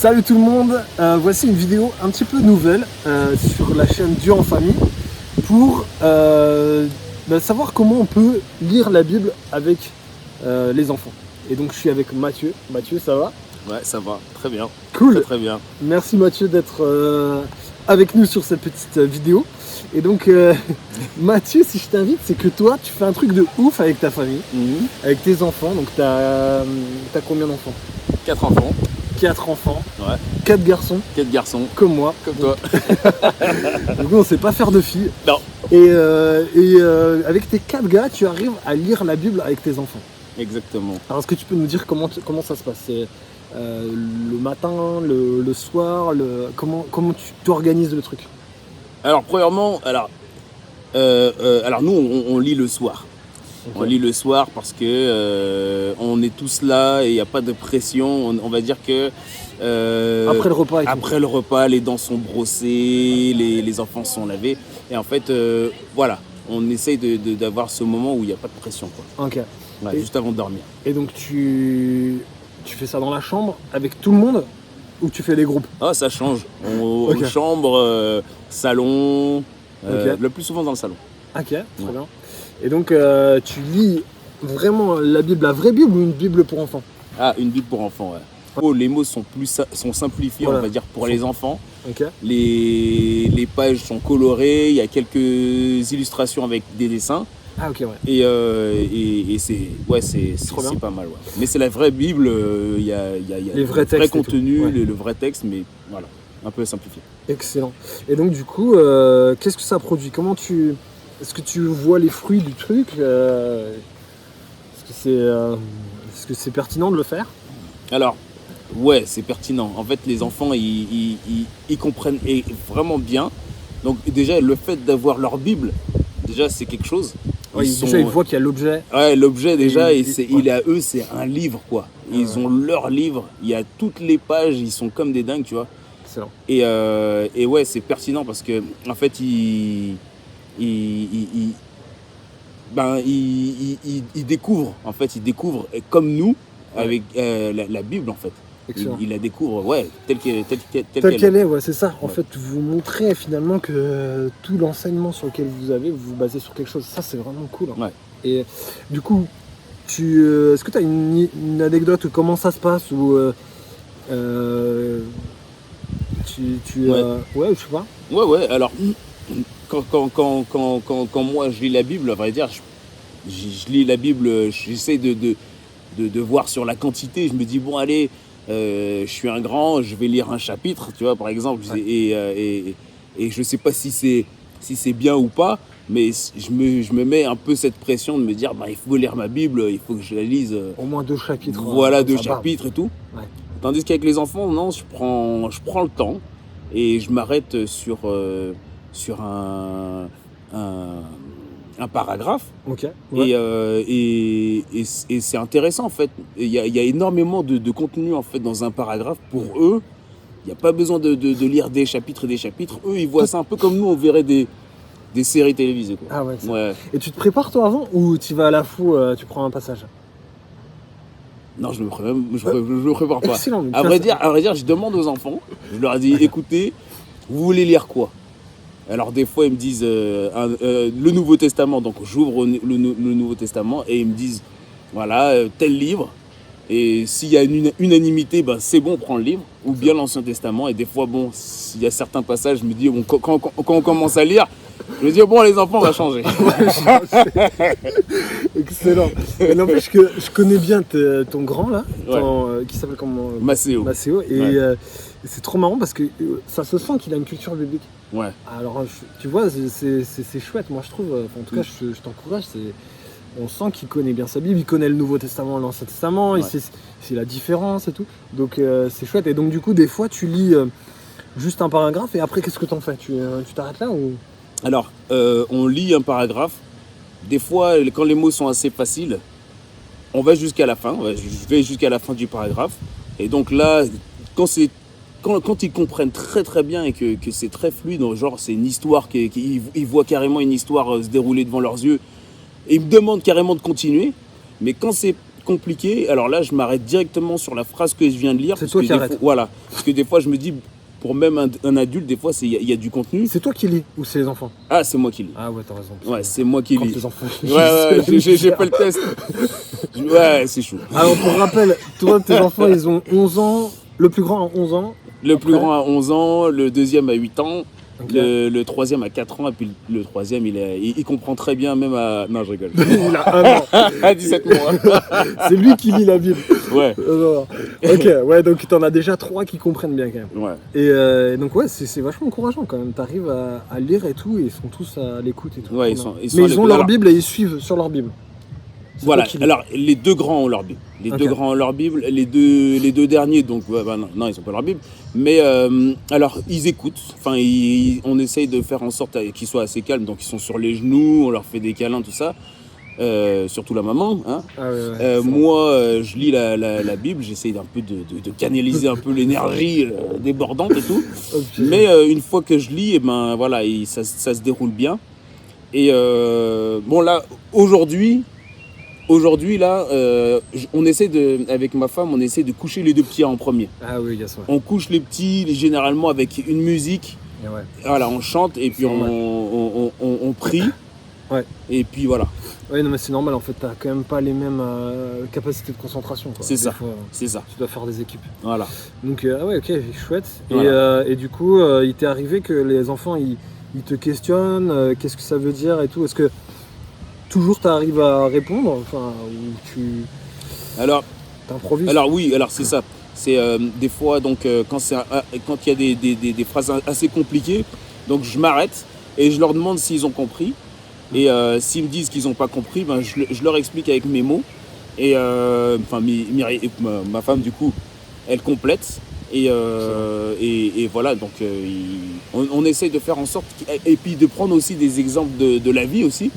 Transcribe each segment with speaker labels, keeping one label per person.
Speaker 1: Salut tout le monde, voici une vidéo un petit peu nouvelle sur la chaîne Dieu en famille pour savoir comment on peut lire la Bible avec les enfants. Et donc je suis avec Mathieu. Mathieu, ça va?
Speaker 2: Ouais, ça va, très bien.
Speaker 1: Cool.
Speaker 2: Très bien.
Speaker 1: Merci Mathieu d'être avec nous sur cette petite vidéo. Et donc Mathieu, si je t'invite, c'est que toi tu fais un truc de ouf avec ta famille, avec tes enfants. Donc t'as combien d'enfants?
Speaker 2: 4 enfants.
Speaker 1: 4 enfants,
Speaker 2: Ouais.
Speaker 1: 4 garçons,
Speaker 2: 4 garçons.
Speaker 1: comme moi.
Speaker 2: Comme toi.
Speaker 1: Donc nous, on sait pas faire de filles.
Speaker 2: Non.
Speaker 1: Et avec tes 4 gars, tu arrives à lire la Bible avec tes enfants.
Speaker 2: Exactement.
Speaker 1: Alors est-ce que tu peux nous dire comment ça se passe? C'est le matin, le soir, comment tu t'organises le truc?
Speaker 2: Alors premièrement, nous on lit le soir.
Speaker 1: Ok.
Speaker 2: On lit le soir parce que on est tous là et il n'y a pas de pression. On va dire que
Speaker 1: Après le repas et tout.
Speaker 2: après le repas, les dents sont brossées, les enfants sont lavés. Et en fait, voilà, on essaye d'avoir ce moment où il n'y a pas de pression, quoi.
Speaker 1: Ok.
Speaker 2: Ouais,
Speaker 1: Et-
Speaker 2: juste avant de dormir.
Speaker 1: Et donc tu fais ça dans la chambre avec tout le monde ou tu fais des groupes?
Speaker 2: Ah, ça change.
Speaker 1: Ok.
Speaker 2: Chambre, salon,
Speaker 1: Ok.
Speaker 2: le plus souvent dans le salon.
Speaker 1: Ok, très bien. Et donc tu lis vraiment la Bible, la vraie Bible ou une Bible pour enfants?
Speaker 2: Ah, une Bible pour enfants, ouais. Oh, les mots sont sont simplifiés,
Speaker 1: Voilà.
Speaker 2: on va dire, pour les enfants.
Speaker 1: Ok.
Speaker 2: Les pages sont colorées, il y a quelques illustrations avec des dessins.
Speaker 1: Ah ok, ouais.
Speaker 2: Et c'est
Speaker 1: Trop bien.
Speaker 2: pas mal, ouais. Mais c'est la vraie Bible, il y a
Speaker 1: Les vrais
Speaker 2: le vrai
Speaker 1: textes et tout.
Speaker 2: contenu,
Speaker 1: Ouais.
Speaker 2: le vrai texte, mais voilà, un peu simplifié.
Speaker 1: Excellent. Et donc du coup, qu'est-ce que ça produit? Est-ce que tu vois les fruits du truc? Est-ce que c'est pertinent de le faire?
Speaker 2: Alors, ouais, c'est pertinent. En fait, les enfants, ils comprennent vraiment bien. Donc déjà, le fait d'avoir leur Bible, déjà, c'est quelque chose.
Speaker 1: Ouais, déjà, ils voient qu'il y a l'objet.
Speaker 2: Ouais, l'objet déjà,
Speaker 1: Et-
Speaker 2: ouais.
Speaker 1: ouais.
Speaker 2: Il est à eux, c'est un livre, quoi. Ils ont leur livre, il y a toutes les pages, ils sont comme des dingues, tu vois.
Speaker 1: Excellent.
Speaker 2: Et ouais, c'est pertinent parce que, en fait, ils découvrent, en fait, ils découvrent, comme nous, avec la Bible, en fait.
Speaker 1: Excellent.
Speaker 2: Ils la découvrent, ouais, telle
Speaker 1: Telle qu'elle est, ouais, c'est ça. En fait, vous montrez finalement que tout l'enseignement sur lequel vous avez, vous vous basez sur quelque chose. Ça, c'est vraiment cool. Hein.
Speaker 2: Ouais.
Speaker 1: Et du coup, est-ce que tu as une anecdote, comment ça se passe ou ouais, je sais pas.
Speaker 2: Ouais, alors, quand moi je lis la Bible, à vrai dire, je lis la Bible, j'essaie de voir sur la quantité. Je me dis, bon, allez, je suis un grand, je vais lire un chapitre, tu vois, par exemple,
Speaker 1: Ouais.
Speaker 2: et je sais pas si c'est bien ou pas, mais je me mets un peu cette pression de me dire, bah, il faut lire ma Bible, il faut que je la lise.
Speaker 1: Au moins 2 chapitres.
Speaker 2: Voilà,
Speaker 1: comme
Speaker 2: 2
Speaker 1: ça, bam.
Speaker 2: chapitres et tout.
Speaker 1: Ouais.
Speaker 2: Tandis qu'avec les enfants, non, je prends le temps et je m'arrête sur un paragraphe.
Speaker 1: Ok. Ouais.
Speaker 2: Et c'est intéressant en fait. Il y a énormément de contenu en fait dans un paragraphe. Pour eux, il n'y a pas besoin de lire des chapitres et des chapitres. Eux, ils voient ça un peu comme nous, on verrait des séries télévisées, quoi.
Speaker 1: Ah ouais. C'est-
Speaker 2: Ouais.
Speaker 1: Et tu te prépares toi avant ou tu vas à la fou, tu prends un passage?
Speaker 2: Non, je me prépare pas.
Speaker 1: Excellent. mais
Speaker 2: À
Speaker 1: tiens,
Speaker 2: vrai dire, je demande aux enfants, je leur dis, écoutez, vous voulez lire quoi? Alors des fois, ils me disent le Nouveau Testament, donc j'ouvre le Nouveau Testament et ils me disent, voilà, tel livre. Et s'il y a une unanimité, ben, c'est bon, on prend le livre, ou bien l'Ancien Testament. Et des fois, bon, s'il y a certains passages, je me dis, bon, quand on commence à lire, je me dis, bon, les enfants, on va changer.
Speaker 1: Excellent. Mais n'empêche que je connais bien ton grand là,
Speaker 2: Ouais.
Speaker 1: qui s'appelle comment?
Speaker 2: Macéo.
Speaker 1: Macéo. Et
Speaker 2: Ouais.
Speaker 1: c'est trop marrant parce que ça se sent qu'il a une culture biblique.
Speaker 2: Ouais.
Speaker 1: Alors tu vois, c'est chouette, moi je trouve. Enfin, en tout cas, je t'encourage. On sent qu'il connaît bien sa Bible, il connaît le Nouveau Testament, l'Ancien Testament, il
Speaker 2: Ouais.
Speaker 1: sait c'est la différence et tout. Donc c'est chouette. Et donc du coup, des fois, tu lis juste un paragraphe et après, qu'est-ce que t'en fais? Tu t'arrêtes là ou?
Speaker 2: Alors, on lit un paragraphe. Des fois, quand les mots sont assez faciles, on va jusqu'à la fin. Je vais jusqu'à la fin du paragraphe. Et donc là, quand ils comprennent très très bien et que c'est très fluide, genre c'est une histoire, ils voient carrément une histoire se dérouler devant leurs yeux, et ils me demandent carrément de continuer. Mais quand compliqué, alors là, je m'arrête directement sur la phrase que je viens de lire.
Speaker 1: C'est
Speaker 2: parce
Speaker 1: toi
Speaker 2: que
Speaker 1: qui
Speaker 2: des
Speaker 1: arrêtes.
Speaker 2: fois- Voilà. Parce que des fois, je me dis, pour même un adulte, des fois, il y a du contenu.
Speaker 1: C'est toi qui lis ou c'est les enfants?
Speaker 2: Ah, c'est moi qui lis.
Speaker 1: Ah ouais, t'as raison.
Speaker 2: Ouais, c'est moi qui
Speaker 1: Quand
Speaker 2: lis.
Speaker 1: les enfants.
Speaker 2: Ouais, j'ai fait le test. Ouais, c'est chaud.
Speaker 1: Alors pour rappel, toi, tes enfants, ils ont 11 ans. Le plus grand a 11 ans.
Speaker 2: Le plus
Speaker 1: Après.
Speaker 2: grand a 11 ans, le deuxième a 8 ans,
Speaker 1: Ok.
Speaker 2: le troisième a 4 ans, et puis le troisième, il comprend très bien, même à... Non, je rigole.
Speaker 1: Il a un an.
Speaker 2: À 17 mois.
Speaker 1: C'est lui qui lit la Bible.
Speaker 2: Ouais,
Speaker 1: Non. Ok, ouais, donc t'en as déjà 3 qui comprennent bien quand même.
Speaker 2: ouais.
Speaker 1: Et donc ouais, c'est vachement encourageant quand même. T'arrives à lire et tout, et ils sont tous à l'écoute et tout.
Speaker 2: Ouais, ils
Speaker 1: Non.
Speaker 2: sont
Speaker 1: Mais
Speaker 2: à
Speaker 1: ils ont
Speaker 2: l'écoute.
Speaker 1: leur
Speaker 2: Alors,
Speaker 1: Bible et ils suivent sur leur Bible. C'est
Speaker 2: voilà,
Speaker 1: toi qui lis.
Speaker 2: alors les deux grands ont leur Bible. Les
Speaker 1: Ok.
Speaker 2: deux grands ont leur Bible. Les deux derniers, donc, ouais, bah, non, ils n'ont pas leur Bible. Mais alors, ils écoutent. Enfin, on essaye de faire en sorte qu'ils soient assez calmes. Donc, ils sont sur les genoux, on leur fait des câlins, tout ça. Surtout la maman. Hein.
Speaker 1: Ah ouais, ouais, c'est vrai.
Speaker 2: Moi, je lis la Bible, j'essaye un peu de canaliser un peu l'énergie débordante et tout.
Speaker 1: Oh, putain.
Speaker 2: Mais une fois que je lis, eh ben, voilà, ça se déroule bien. Et bon, là, aujourd'hui, là, on essaie avec ma femme, on essaie de coucher les deux petits en premier.
Speaker 1: Ah oui, il y a ça.
Speaker 2: On couche les petits généralement avec une musique.
Speaker 1: Et ouais.
Speaker 2: Voilà, on chante et puis
Speaker 1: C'est normal.
Speaker 2: on prie.
Speaker 1: Ouais.
Speaker 2: Et puis voilà,
Speaker 1: Ouais, non, mais c'est normal en fait, t'as quand même pas les mêmes capacités de concentration. Quoi.
Speaker 2: C'est
Speaker 1: Des
Speaker 2: ça.
Speaker 1: fois,
Speaker 2: c'est ça.
Speaker 1: tu dois faire des équipes.
Speaker 2: Voilà.
Speaker 1: Donc, ah ouais, ok, chouette.
Speaker 2: Voilà.
Speaker 1: Et du coup, il t'est arrivé que les enfants ils te questionnent, qu'est-ce que ça veut dire et tout. Est-ce que toujours t'arrives à répondre, enfin, ou tu
Speaker 2: Alors,
Speaker 1: t'improvises?
Speaker 2: oui, alors c'est ça. C'est des fois, donc, quand il y a des phrases assez compliquées, donc je m'arrête et je leur demande s'ils ont compris. Et s'ils me disent qu'ils n'ont pas compris, ben, je leur explique avec mes mots. Et enfin, ma femme, du coup, elle complète. Et voilà, donc on essaye de faire en sorte. Et puis de prendre aussi des exemples de la vie aussi.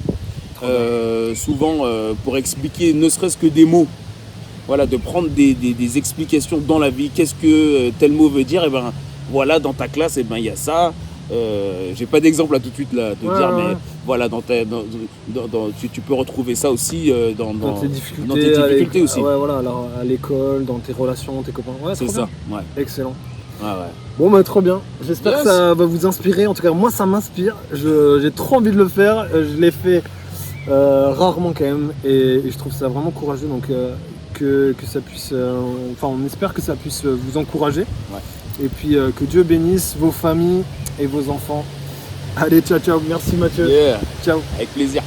Speaker 2: Souvent, pour expliquer ne serait-ce que des mots. Voilà, de prendre des explications dans la vie. Qu'est-ce que tel mot veut dire? Et ben voilà, dans ta classe, et ben il y a ça. J'ai pas d'exemple là tout de suite là de
Speaker 1: Ouais,
Speaker 2: dire,
Speaker 1: ouais.
Speaker 2: mais voilà, tu peux retrouver ça aussi
Speaker 1: Dans tes difficultés,
Speaker 2: dans tes difficultés aussi.
Speaker 1: Ouais, voilà, alors, à l'école, dans tes relations, tes copains. Ouais,
Speaker 2: C'est
Speaker 1: trop
Speaker 2: ça,
Speaker 1: bien.
Speaker 2: ouais.
Speaker 1: Excellent.
Speaker 2: Ouais.
Speaker 1: Bon, bah, trop bien. J'espère
Speaker 2: Yes.
Speaker 1: que ça va vous inspirer. En tout cas, moi, ça m'inspire. J'ai trop envie de le faire. Je l'ai fait rarement quand même. Et je trouve ça vraiment courageux. Donc, que ça puisse. Enfin, on espère que ça puisse vous encourager.
Speaker 2: Ouais.
Speaker 1: Et puis, que Dieu bénisse vos familles et vos enfants. Allez, ciao, ciao. Merci, Mathieu.
Speaker 2: Yeah,
Speaker 1: Ciao.
Speaker 2: avec plaisir.